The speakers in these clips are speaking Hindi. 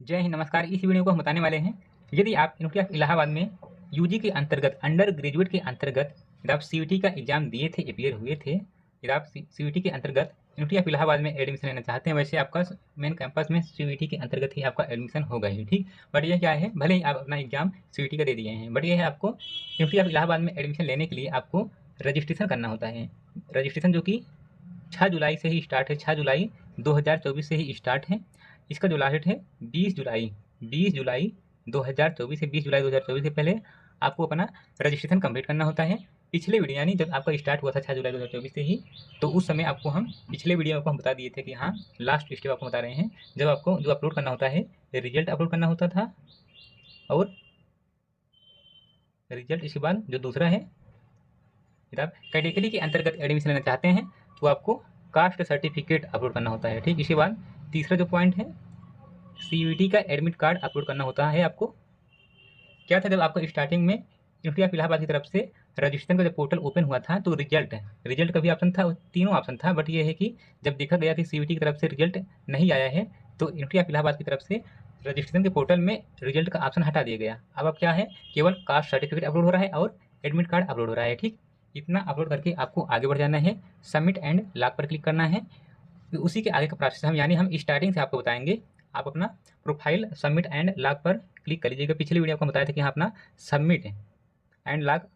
जय हिंद, नमस्कार। इस वीडियो को हम बताने वाले हैं, यदि आप यूनिवर्सिटी ऑफ इलाहाबाद में यूजी के अंतर्गत अंडर ग्रेजुएट के अंतर्गत यदि आप सीयूटी का एग्जाम दिए थे, अपियर हुए थे, यदि आप सीयूटी के अंतर्गत यूनिवर्सिटी ऑफ इलाहाबाद में एडमिशन लेना चाहते हैं, वैसे आपका मेन कैंपस में सीयूटी के अंतर्गत ही आपका एडमिशन होगा ही, ठीक। बट यह क्या है, भले ही आप अपना एग्जाम सीयूटी का दे दिए हैं, बट यह है आपको यूनिवर्सिटी ऑफ इलाहाबाद में एडमिशन लेने के लिए आपको रजिस्ट्रेशन करना होता है। रजिस्ट्रेशन जो कि 6 जुलाई से ही स्टार्ट है, 6 जुलाई 2024 से ही स्टार्ट है। इसका जो लास्ट डेट है 20 जुलाई 2024 से 20 जुलाई 2024 से पहले आपको अपना रजिस्ट्रेशन कंप्लीट करना होता है। पिछले वीडियो यानी जब आपका स्टार्ट हुआ था 6 जुलाई 2024 से ही, तो उस समय आपको हम पिछले वीडियो को हम बता दिए थे कि हाँ, लास्ट स्टेप आपको बता रहे हैं। जब आपको जो अपलोड करना होता है, रिजल्ट अपलोड करना होता था, और रिजल्ट इसके बाद जो दूसरा है, यदि आप कैटेगरी के अंतर्गत एडमिशन लेना चाहते हैं तो आपको कास्ट सर्टिफिकेट अपलोड करना होता है, ठीक। इसके बाद तीसरा जो पॉइंट है, सीयूटी का एडमिट कार्ड अपलोड करना होता है आपको। क्या था, जब आपको स्टार्टिंग में यूनिवर्सिटी ऑफ इलाहाबाद की तरफ से रजिस्ट्रेशन का जब पोर्टल ओपन हुआ था, तो रिजल्ट का भी ऑप्शन था, तीनों ऑप्शन था। बट ये है कि जब देखा गया कि सीयूटी की तरफ से रिजल्ट नहीं आया है, तो यूनिवर्सिटी ऑफ इलाहाबाद की तरफ से रजिस्ट्रेशन के पोर्टल में रिजल्ट का ऑप्शन हटा दिया गया। अब क्या है, केवल कास्ट सर्टिफिकेट अपलोड हो रहा है और एडमिट कार्ड अपलोड हो रहा है, ठीक। इतना अपलोड करके आपको आगे बढ़ जाना है, सबमिट एंड लॉक पर क्लिक करना है। उसी के आगे का प्रोसेस हम स्टार्टिंग से आपको बताएंगे। आप अपना प्रोफाइल सबमिट एंड लॉक पर क्लिक कर लीजिएगा। पिछले वीडियो आपको बताया था कि यहाँ अपना सबमिट एंड लॉक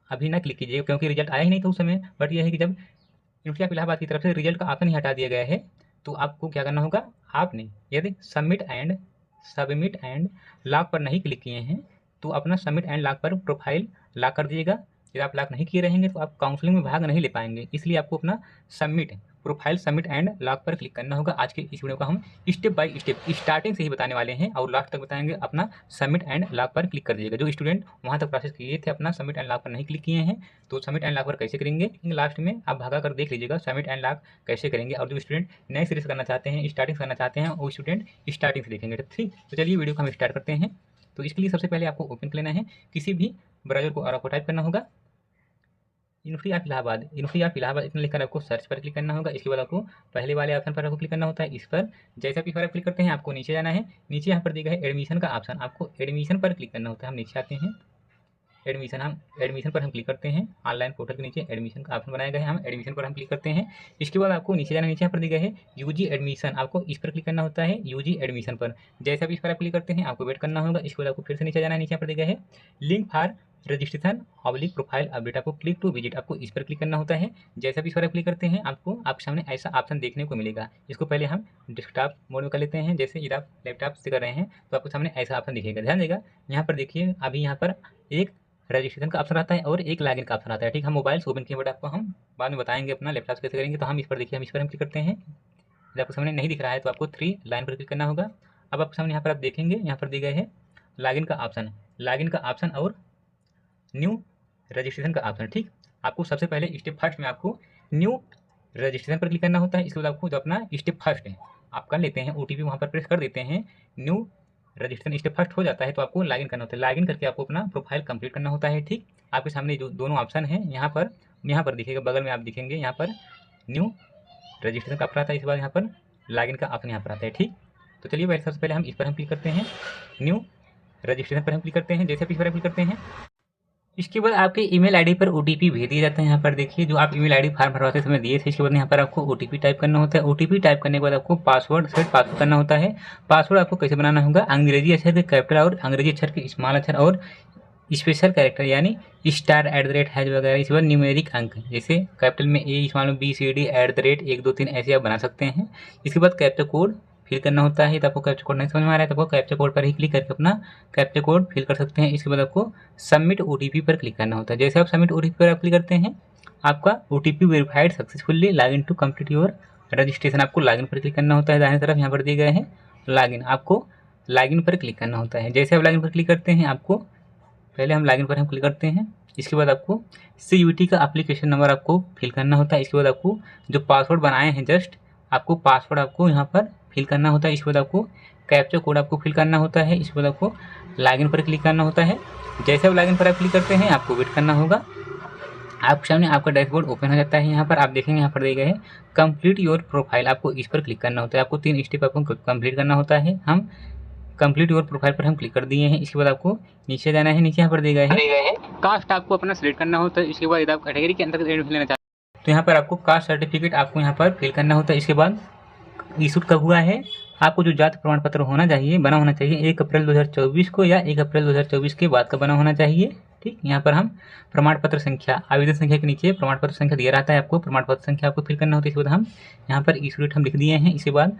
अभी ना क्लिक कीजिएगा, क्योंकि रिजल्ट आया ही नहीं था उस समय। बट यह है कि जब यूनिवर्सिटी ऑफ इलाहाबाद की तरफ से रिजल्ट का ऑप्शन ही हटा दिया गया है, तो आपको क्या करना होगा, आपने यदि सबमिट एंड लॉक पर नहीं क्लिक किए हैं तो अपना सबमिट एंड लॉक पर प्रोफाइल लॉक कर दीजिएगा। यदि आप लॉक नहीं किए रहेंगे तो आप काउंसलिंग में भाग नहीं ले पाएंगे, इसलिए आपको अपना प्रोफाइल सबमिट एंड लॉक पर क्लिक करना होगा। आज के इस वीडियो का हम स्टेप बाय स्टेप स्टार्टिंग से ही बताने वाले हैं और लास्ट तक बताएंगे। अपना सबमिट एंड लॉक पर क्लिक कर दीजिएगा। जो स्टूडेंट वहाँ तक प्रोसेस किए थे, अपना सबमिट एंड लॉक पर नहीं क्लिक किए हैं, तो सबमिट एंड लॉक पर कैसे करेंगे, लास्ट में आप भागा कर देख लीजिएगा सबमिट एंड लॉक कैसे करेंगे। और जो स्टूडेंट नए सीरीज करना चाहते हैं, स्टार्टिंग करना चाहते हैं, वो स्टूडेंट स्टार्टिंग से देखेंगे, ठीक। तो चलिए वीडियो को हम स्टार्ट करते हैं। तो इसके लिए सबसे पहले आपको ओपन कर लेना है किसी भी ब्राउजर को, और आपको टाइप करना होगा यूनिवर्सिटी ऑफ इलाहाबाद इतना लिखकर आपको सर्च पर क्लिक करना होगा। इसके बाद आपको पहले वाले ऑप्शन पर आपको क्लिक करना होता है। इस पर जैसा भी पर क्लिक करते हैं, आपको नीचे जाना है। नीचे यहाँ पर दिया है एडमिशन का ऑप्शन, आपको एडमिशन पर क्लिक करना होता है। हम नीचे आते हैं, एडमिशन पर हम क्लिक करते हैं। ऑनलाइन पोर्टल के नीचे एडमिशन का ऑप्शन बनाया गया है, हम एडमिशन पर हम क्लिक करते हैं। इसके बाद आपको नीचे जाना, नीचे यहाँ पर दिया है यूजी एडमिशन, आपको इस पर क्लिक करना होता है, यूजी एडमिशन पर। जैसा भी इस पर आप क्लिक करते हैं, आपको वेट करना होगा। इसके बाद आपको फिर से नीचे जाना है, नीचे यहाँ पर दिया है link for registration oblique profile update, आपको क्लिक टू विजिट, आपको इस पर क्लिक करना होता है। जैसा भी इस पर आप क्लिक करते हैं, आपको आप सामने ऐसा ऑप्शन देखने को मिलेगा। इसको पहले हम डेस्कटॉप मोड में कर लेते हैं। जैसे यदि आप लैपटॉप से कर रहे हैं तो आपको सामने ऐसा ऑप्शन दिखेगा, ध्यान देगा। यहाँ पर देखिए, अभी यहाँ पर एक रजिस्ट्रेशन का ऑप्शन आता है और एक लॉगिन का ऑप्शन आता है, ठीक। हम मोबाइल से ओपन किए, बट आपको हम बाद में बताएंगे अपना लैपटॉप से कैसे करेंगे। तो हम इस पर देखिए, हम इस पर हम क्लिक करते हैं। यदि आपको सामने नहीं दिख रहा है तो आपको 3 लाइन पर क्लिक करना होगा। अब आपके सामने यहाँ पर आप देखेंगे, यहाँ पर दिए गए है लॉगिन का ऑप्शन और न्यू रजिस्ट्रेशन का ऑप्शन, ठीक। आपको सबसे पहले स्टेप फर्स्ट में आपको न्यू रजिस्ट्रेशन पर क्लिक करना होता है। इसके बाद आपको जो अपना स्टेप फर्स्ट है आप कर लेते हैं, ओटीपी वहाँ पर प्रेस कर देते हैं, न्यू रजिस्ट्रेशन स्टेप फर्स्ट हो जाता है, तो आपको लॉगिन करना होता है। लॉगिन करके आपको अपना प्रोफाइल कंप्लीट करना होता है, ठीक। आपके सामने जो दोनों ऑप्शन है, यहाँ पर दिखेगा, बगल में आप दिखेंगे, यहाँ पर न्यू रजिस्ट्रेशन का ऑप्शन आता है, इसके बाद यहाँ पर लॉगिन का ऑप्शन यहाँ पर आता है, ठीक। तो चलिए पहले सबसे पहले हम इस पर हम क्लिक करते हैं, न्यू रजिस्ट्रेशन पर हम क्लिक करते हैं। जैसे इस पर क्लिक करते हैं, इसके बाद आपके ईमेल आईडी पर ओटीपी भेज दिया जाता है। यहाँ पर देखिए, जो आप ईमेल आईडी फॉर्म भरवाते समय दिए थे, इसके बाद यहाँ पर आपको ओटीपी टाइप करना होता है। ओटीपी टाइप करने के बाद आपको पासवर्ड करना होता है। पासवर्ड आपको कैसे बनाना होगा, अंग्रेजी अक्षर के कैपिटल और अंग्रेजी अक्षर के स्मॉल अक्षर और स्पेशल कैरेक्टर यानी स्टार @ वगैरह। इसके बाद न्यूमेरिक अंक, जैसे कैपिटल में ए, स्मॉल में BCD @ 1 2 3 ऐसे आप बना सकते हैं। इसके बाद कैप्चा कोड फिल करना होता है। तो आपको कैप्चा कोड नहीं समझ में आ रहा है तो आपको कैप्चा कोड पर ही क्लिक करके अपना कैप्चा कोड फिल कर सकते हैं। इसके बाद आपको सबमिट ओटीपी पर क्लिक करना होता है। जैसे आप सबमिट ओटीपी पर आप क्लिक करते हैं, आपका OTP verified successfully, login to complete your registration, आपको लॉगिन पर क्लिक करना होता है। दाहिने तरफ यहाँ पर दिए गए हैं लॉगिन, आपको लॉगिन पर क्लिक करना होता है। जैसे आप लॉगिन पर क्लिक करते हैं, आपको पहले हम लॉगिन पर हम क्लिक करते हैं। इसके बाद आपको सीयूटी का एप्लीकेशन नंबर आपको फिल करना होता है। इसके बाद आपको जो पासवर्ड बनाए हैं जस्ट, आपको पासवर्ड आपको यहाँ पर फिल करना होता है। इसके बाद आपको कैप्चा कोड आपको फिल करना होता है। इसके बाद आपको लॉगिन पर क्लिक करना होता है। जैसे आप लॉगिन पर आप क्लिक करते हैं, आपको वेट करना होगा। आपके सामने आपका डैशबोर्ड ओपन हो जाता है। यहाँ पर आप देखेंगे, यहाँ पर दिए गए हैं कंप्लीट योर प्रोफाइल, आपको इस पर क्लिक करना होता है। आपको 3 स्टेप आपको कंप्लीट करना होता है। हम कंप्लीट योर प्रोफाइल पर हम क्लिक कर दिए हैं। इसके बाद आपको नीचे जाना है, नीचे यहाँ पर दिए गए हैं कास्ट आपको अपना सिलेक्ट करना होता है। इसके बाद यदि आप कैटेगरी के अंतर्गत एडमिशन लेना चाहते हैं तो यहाँ पर आपको कास्ट सर्टिफिकेट आपको यहाँ पर फिल करना होता है। इसके बाद इशूड कब हुआ है, आपको जो जाति प्रमाण पत्र होना चाहिए, बना होना चाहिए 1 अप्रैल 2024 को या 1 अप्रैल 2024 के बाद का बना होना चाहिए। ठीक, यहाँ पर हम प्रमाण पत्र संख्या, आवेदन संख्या के नीचे प्रमाण पत्र संख्या दिया रहता है, आपको प्रमाण पत्र संख्या आपको फिल करना होता है। इसके बाद हम यहाँ पर इशू डेट हम लिख दिए हैं। इसके बाद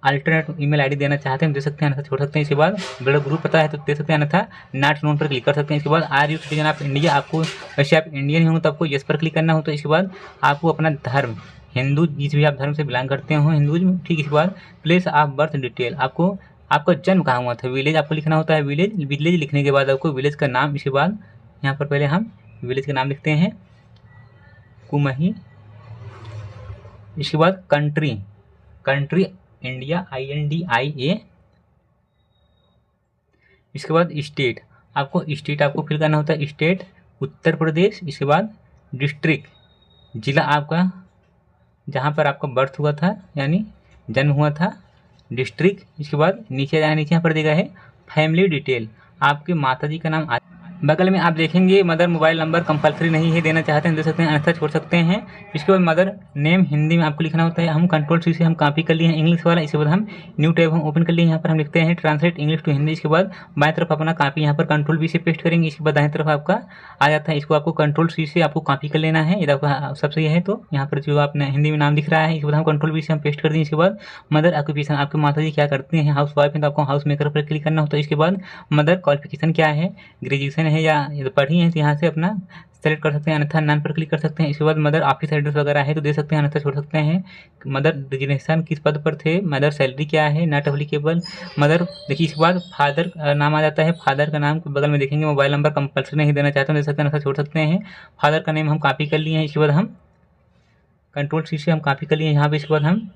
अल्टरनेट ईमेल आईडी देना चाहते हैं दे सकते हैं, अन्यथा छोड़ सकते हैं। इसके बाद ब्लड ग्रुप पता है तो दे सकते हैं, अन्यथा नॉट नोन पर क्लिक कर सकते हैं। इसके बाद are you citizen of India, आपको वैसे आप इंडियन ही होंगे तो आपको यस पर क्लिक करना होता है। इसके बाद आपको अपना धर्म, हिंदू, जिस भी आप धर्म से बिलोंग करते हो हिंदुइज्म, ठीक। इसके बाद प्लेस ऑफ बर्थ डिटेल, आपको आपका जन्म कहाँ हुआ था, विलेज आपको लिखना होता है। विलेज लिखने के बाद आपको विलेज का नाम, इसके बाद यहाँ पर पहले हम विलेज का नाम लिखते हैं कुमही। इसके बाद कंट्री इंडिया INDIA। इसके बाद स्टेट, आपको स्टेट आपको फिल करना होता है, स्टेट उत्तर प्रदेश। इसके बाद डिस्ट्रिक्ट, जिला आपका जहाँ पर आपका बर्थ हुआ था यानी जन्म हुआ था, डिस्ट्रिक्ट। इसके बाद नीचे जाना, नीचे यहाँ पर देगा है फैमिली डिटेल, आपके माताजी का नाम। बगल में आप देखेंगे मदर मोबाइल नंबर कंपलसरी नहीं है, देना चाहते हैं दे सकते हैं, अन्यथा छोड़ सकते हैं। इसके बाद मदर नेम हिंदी में आपको लिखना होता है। हम कंट्रोल-C से हम कॉपी कर लिए हैं इंग्लिश वाला। इसके बाद हम न्यू टैब हम ओपन कर लिए, यहाँ पर हम लिखते हैं ट्रांसलेट इंग्लिश टू हिंदी। इसके बाद बाएं तरफ अपना कॉपी यहाँ पर कंट्रोल-V से पेस्ट करेंगे। इसके बाद दाएं तरफ आपका आ जाता है, इसको आपको कंट्रोल-C से आपको कॉपी कर लेना है। यदि आपका सब सही है तो यहाँ पर जो आपने हिंदी में नाम दिख रहा है, इसके बाद हम कंट्रोल-V से हम पेस्ट कर देंगे। इसके बाद मदर ऑक्यूपेशन, आपके माताजी क्या करते हैं, हाउस वाइफ है तो आपको हाउस मेकर पर क्लिक करना होता है। इसके बाद मदर क्वालिफिकेशन क्या है, ग्रेजुएशन है या पढ़ी है तो यहाँ से अपना सेलेक्ट कर सकते हैं, अन्यथा नन पर क्लिक कर सकते हैं। इसके बाद मदर ऑफिस एड्रेस वगैरह है तो दे सकते हैं, अन्यथा छोड़ सकते हैं। मदर डिजिग्नेशन किस पद पर थे, मदर सैलरी क्या है, नॉट एप्लीकेबल। मदर देखिए, इसके बाद फादर नाम आ जाता है, फादर का नाम के बगल में देखेंगे मोबाइल नंबर कंपल्सरी नहीं देना चाहते हैं दे सकते हैं, अन्यथा छोड़ सकते हैं। फादर का नेम हम कॉपी कर लिए हैं। इसके बाद हम कंट्रोल-C से हम कॉपी कर लिए यहाँ पे। इसके बाद हम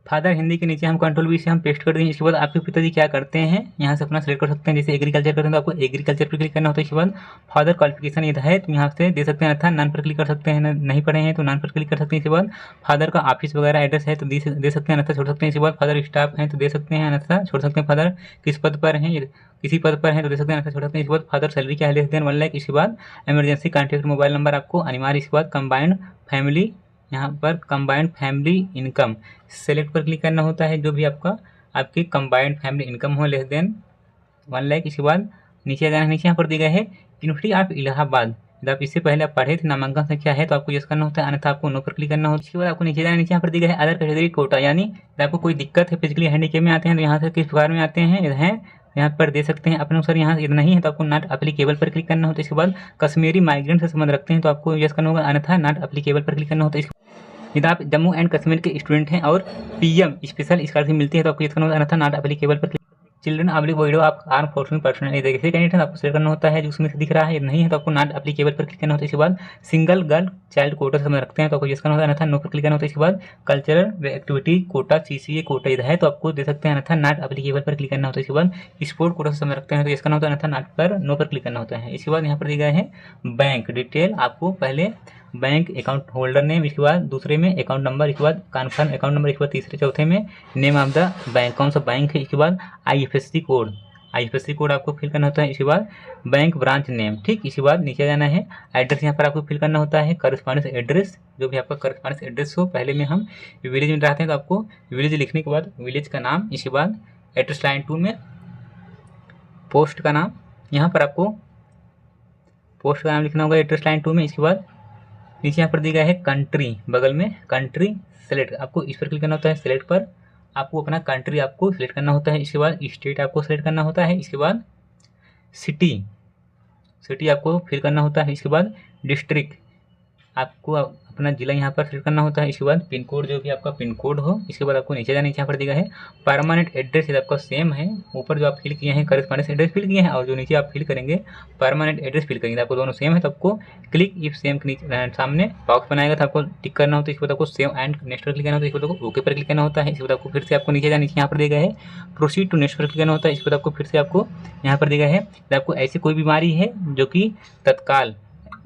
फादर हिंदी के नीचे हम कंट्रोल-V से हम पेस्ट कर देंगे। इसके बाद आपके पिताजी क्या करते हैं यहाँ से अपना सेलेक्ट कर सकते हैं, जैसे एग्रीकल्चर करते हैं तो आपको एग्रीकल्चर पर क्लिक करना होता है। इसके बाद फादर क्वालिफिकेशन यदि है तो यहाँ से दे सकते हैं, अन्यथा नन पर क्लिक कर सकते हैं, नहीं पढ़े हैं तो नन पर क्लिक कर सकते हैं। इसके बाद फादर का ऑफिस वगैरह एड्रेस है तो दे सकते हैं, अन्यथा छोड़ सकते हैं। इसके बाद फादर स्टाफ हैं तो दे सकते हैं, अन्यथा छोड़ सकते हैं। फादर किस पद पर हैं, किसी पद पर हैं तो दे सकते हैं, अन्यथा छोड़ सकते हैं। इसके बाद फादर सैलरी क्या है, लेस देन 1 लाख। इसके बाद इमरजेंसी कॉन्टैक्ट मोबाइल नंबर आपको अनिवार्य। इसके बाद कंबाइंड फैमिली, यहाँ पर कंबाइंड फैमिली इनकम सेलेक्ट पर क्लिक करना होता है, जो भी आपकी कंबाइंड फैमिली इनकम हो लेस देन 1 लाख। इसके बाद नीचे जाना, नीचे यहाँ पर दिया गया है यूनिवर्सिटी ऑफ इलाहाबाद, जब आप इससे पहले आप पढ़े थे, नामांकन संख्या है तो आपको यस करना होता है, अन्यथा आपको नो पर क्लिक करना होता है। इसके बाद आपको नीचे जाना, नीचे यहाँ पर दिया गया है अदर कैटेगरी कोटा, यानी जब आपको कोई दिक्कत है, फिजिकली हैंडीकेप में आते हैं तो यहाँ से किस प्रकार में आते हैं यहाँ पर दे सकते हैं अपने अनुसार। यहाँ यदि नहीं है तो आपको नॉट एप्लीकेबल पर क्लिक करना होता है। इसके बाद कश्मीरी माइग्रेंट से संबंध रखते हैं तो आपको यस करना होगा, अन्यथा नॉट एप्लीकेबल पर क्लिक करना होता है। यदि आप जम्मू एंड कश्मीर के स्टूडेंट हैं और PM स्पेशल स्कॉलरशिप मिलती है तो आपको यस करना होगा, अन्यथा नॉट एप्लीकेबल पर। चिल्ड्रन ऑब्लिक विडो आप आर्म फोर्समेन पर्सनल कैसे कैंडिडेट है आपको सेलेक्ट करना होता है, जो उसमें से दिख रहा है। यदि नहीं है तो आपको नॉट एप्लीकेबल पर क्लिक करना होता है। इसके बाद सिंगल गर्ल चाइल्ड कोटा से रखते हैं तो आपको यस करना होता है, अन्यथा नो पर क्लिक करना होता है। इसके बाद cultural activity quota CCA quota इधर है तो आपको दे सकते हैं, अन्यथा नॉट एप्लीकेबल पर क्लिक करना होता है। इसके बाद स्पोर्ट कोटा से रखते हैं तो यस करना होता है, अन्यथा नॉट पर नो पर क्लिक करना होता है। इसके बाद यहाँ पर दिया गया है बैंक डिटेल, आपको पहले बैंक अकाउंट होल्डर नेम, इसके बाद दूसरे में अकाउंट नंबर, इसके बाद कन्फर्म अकाउंट नंबर, इसके बाद तीसरे चौथे में नेम ऑफ द बैंक, कौन सा बैंक है। इसके बाद IFSC कोड आपको फिल करना होता है। इसके बाद बैंक ब्रांच नेम, ठीक। इसके बाद नीचे जाना है, एड्रेस यहाँ पर आपको फिल करना होता है, करस्पॉन्डेंस एड्रेस, जो भी आपका करस्पॉन्डेंस एड्रेस हो। पहले में हम विलेज में रहते हैं तो आपको विलेज लिखने के बाद विलेज का नाम, इसके बाद एड्रेस लाइन 2 में पोस्ट का नाम, यहाँ पर आपको पोस्ट का नाम लिखना होगा एड्रेस लाइन 2 में। इसके बाद नीचे यहाँ पर दिया गया है कंट्री, बगल में कंट्री सेलेक्ट, आपको इस पर क्लिक करना होता है। सेलेक्ट पर आपको अपना कंट्री आपको सिलेक्ट करना होता है। इसके बाद स्टेट आपको सिलेक्ट करना होता है। इसके बाद सिटी आपको फिल करना होता है। इसके बाद डिस्ट्रिक्ट आपको अपना जिला यहाँ पर सिलेक्ट करना होता है। इसके बाद पिन कोड, जो भी आपका पिन कोड हो। इसके बाद आपको नीचे जाने, यहाँ पर दिया है परमानेंट एड्रेस, यदि आपका सेम है, ऊपर जो आप फिल किए हैं करस्पॉन्डेंस एड्रेस फिल किए हैं और जो नीचे आप फिल करेंगे परमानेंट एड्रेस फिल करेंगे, आपको दोनों सेम है तो आपको क्लिक इफ सेम के नीचे सामने बॉक्स बनाएगा तो आपको टिक करना होता है। इसके बाद आपको सेव एंड नेक्स्ट पर क्लिक करना होता है। इसके बाद आपको ओके पर क्लिक करना होता है। इसके बाद आपको फिर से आपको नीचे जाने, यहाँ पर दिया है प्रोसीड टू नेक्स्ट पर क्लिक करना होता है। इसके बाद आपको फिर से आपको यहाँ पर दिया है आपको ऐसी कोई बीमारी है जो कि तत्काल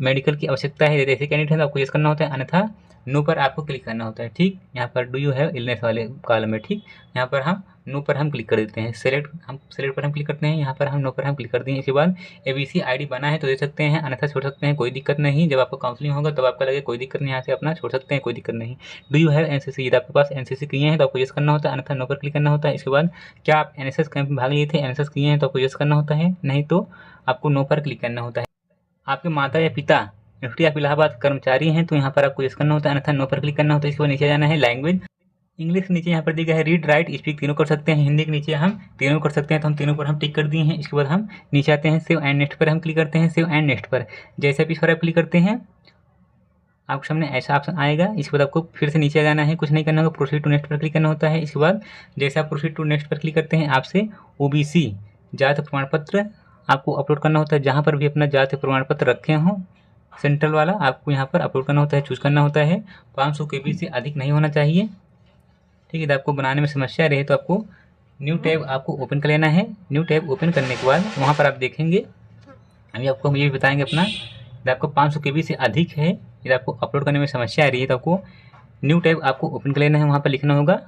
मेडिकल की आवश्यकता है, जैसे कैंडिडेट है तो आपको यस करना होता है, अन्यथा नो पर आपको क्लिक करना होता है। ठीक, यहाँ पर डू यू हैव इलनेस वाले कॉलम में, ठीक, यहाँ पर हम नो पर हम क्लिक कर देते हैं। सेलेक्ट पर हम क्लिक करते हैं, यहाँ पर हम नो पर हम क्लिक कर दिए। इसके बाद ABC ID बना है तो दे सकते हैं, अन्यथा छोड़ सकते हैं, कोई दिक्कत नहीं। जब आपको काउंसलिंग होगा तब आपका लगे कोई दिक्कत नहीं, यहाँ से अपना छोड़ सकते हैं, कोई दिक्कत नहीं। डू यू हैव NCC, यदि आपके पास NCC किए हैं तो आपको यस करना होता है, अन्यथा नो पर क्लिक करना होता है। इसके बाद क्या आप NSS कैंप में भाग लिए थे, NSS किए हैं तो आपको यस करना होता है, नहीं तो आपको नो पर क्लिक करना होता है। आपके माता या पिता निफ्टी ऑफ इलाहाबाद कर्मचारी हैं तो यहाँ पर आपको यस करना होता है, अन्यथा नो पर क्लिक करना होता है। इसके बाद नीचे जाना है लैंग्वेज, इंग्लिश के नीचे यहाँ पर दिया गया है रीड राइट स्पीक, तीनों कर सकते हैं। हिंदी के नीचे हम तीनों कर सकते हैं, तो हम तीनों पर हम टिक कर दिए हैं। इसके बाद हम नीचे आते हैं, सेव एंड नेक्स्ट पर हम क्लिक करते हैं। सेव एंड नेक्स्ट पर जैसे आप इस पर क्लिक करते हैं आपके सामने ऐसा ऑप्शन आएगा। इसके बाद आपको फिर से नीचे जाना है, कुछ नहीं करना होगा, प्रोसीड टू नेक्स्ट पर क्लिक करना होता है। इसके बाद जैसे आप प्रोसीड टू नेक्स्ट पर क्लिक करते हैं आपसे OBC जाति प्रमाण पत्र आपको अपलोड करना होता है। जहाँ पर भी अपना जाति प्रमाण पत्र रखे हों सेंट्रल वाला आपको यहाँ पर अपलोड करना होता है, चूज़ करना होता है। 500 KB से अधिक नहीं होना चाहिए। ठीक है, यदि आपको बनाने में समस्या रहे तो आपको न्यू टैब आपको ओपन कर लेना है। न्यू टैब ओपन करने के बाद वहाँ पर आप देखेंगे, अभी आपको हम ये भी बताएंगे अपना, यदि आपको 500 KB से अधिक है, यदि आपको अपलोड करने में समस्या आ रही है तो आपको न्यू टैब आपको ओपन कर लेना है। वहाँ पर लिखना होगा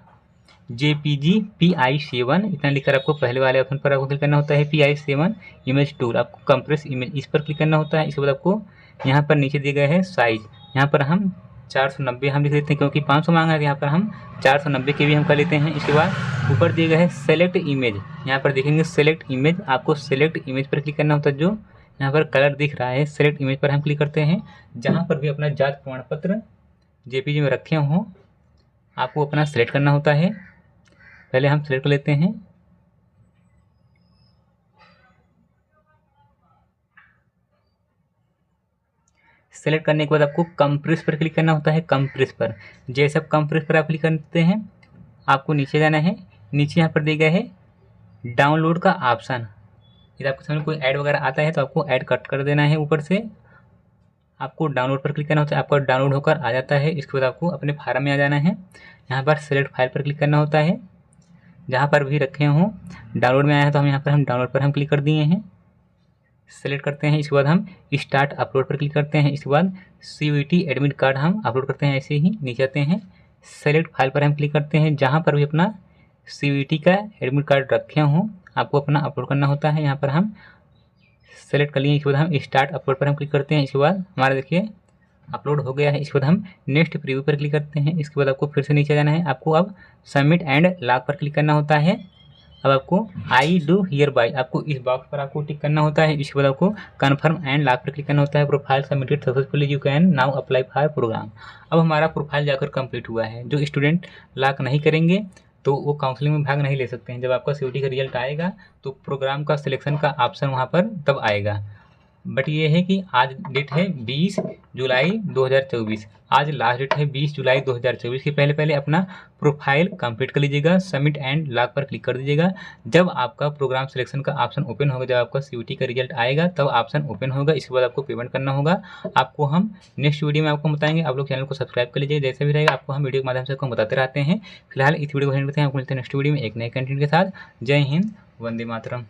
JPG PI7, इतना लिखकर आपको पहले वाले ऑप्शन पर आपको क्लिक करना होता है। PI7 इमेज टूल, आपको कंप्रेस इमेज इस पर क्लिक करना होता है। इसके बाद आपको यहाँ पर नीचे दिया गया है साइज़, यहाँ पर हम 490 हम लिख देते हैं, क्योंकि 500 मांगा है यहाँ पर हम 490 KB हम कर लेते हैं। इसके बाद ऊपर दिया गया है सेलेक्ट इमेज, यहाँ पर देखेंगे सेलेक्ट इमेज, आपको सेलेक्ट इमेज पर क्लिक करना होता है। जो यहाँ पर कलर दिख रहा है सेलेक्ट इमेज पर हम क्लिक करते हैं। जहाँ पर भी अपना जाति प्रमाण पत्र JPG में रखे हों आपको अपना सेलेक्ट करना होता है। पहले हम सेलेक्ट कर लेते हैं। सेलेक्ट करने के बाद आपको कंप्रेस पर क्लिक करना होता है। कंप्रेस पर जैसे आप कंप्रेस पर आप क्लिक करते हैं आपको नीचे जाना है। नीचे यहाँ पर दिया गया है डाउनलोड का ऑप्शन, यदि आपके सामने कोई ऐड वगैरह आता है तो आपको ऐड कट कर देना है। ऊपर से आपको डाउनलोड पर क्लिक करना होता है, आपका डाउनलोड होकर आ जाता है। इसके बाद आपको अपने फार्म में आ जाना है। यहाँ पर सेलेक्ट फाइल पर क्लिक करना होता है, जहाँ पर भी रखे हों डाउनलोड में आया है तो हम यहाँ पर हम डाउनलोड पर हम क्लिक कर दिए हैं, सेलेक्ट करते हैं। इसके बाद हम स्टार्ट अपलोड पर क्लिक करते हैं। इसके बाद CUET एडमिट कार्ड हम अपलोड करते हैं। ऐसे ही नीचे आते हैं, सेलेक्ट फाइल पर हम क्लिक करते हैं। जहाँ पर भी अपना CUET का एडमिट कार्ड रखे हों आपको अपना अपलोड करना होता है। यहाँ पर हम सेलेक्ट कर लिए। इसके बाद हम स्टार्ट अपलोड पर हम क्लिक करते हैं। इसके बाद हमारा देखिए अपलोड हो गया है। इसके बाद हम नेक्स्ट प्रीव्यू पर क्लिक करते हैं। इसके बाद आपको फिर से नीचे जाना है, आपको अब सबमिट एंड लॉग पर क्लिक करना होता है। अब आपको आई डू हियर बाय आपको इस बॉक्स पर आपको टिक करना होता है। इसके बाद आपको कन्फर्म एंड लॉग पर क्लिक करना होता है। Profile submitted successfully, you can now apply for program. अब हमारा प्रोफाइल जाकर कंप्लीट हुआ है। जो स्टूडेंट लॉक नहीं करेंगे तो वो काउंसलिंग में भाग नहीं ले सकते हैं। जब आपका CUET का रिजल्ट आएगा तो प्रोग्राम का सिलेक्शन का ऑप्शन वहाँ पर तब आएगा। बट ये है कि आज डेट है 20 जुलाई 2024, आज लास्ट डेट है 20 जुलाई 2024 के पहले अपना प्रोफाइल कंप्लीट कर लीजिएगा। सबमिट एंड लॉग पर क्लिक कर दीजिएगा। जब आपका प्रोग्राम सिलेक्शन का ऑप्शन ओपन होगा, जब आपका CUET का रिजल्ट आएगा तब ऑप्शन ओपन होगा। इसके बाद आपको पेमेंट करना होगा। आपको हम नेक्स्ट वीडियो में आपको बताएंगे। आप लोग चैनल को सब्सक्राइब कर लीजिए, जैसे भी रहेगा आपको हम वीडियो के माध्यम से आपको बताते रहते हैं। फिलहाल इस वीडियो को एंड करते हैं, आपको मिलते हैं नेक्स्ट वीडियो में एक नए कंटेंट के साथ। जय हिंद, वंदे मातरम।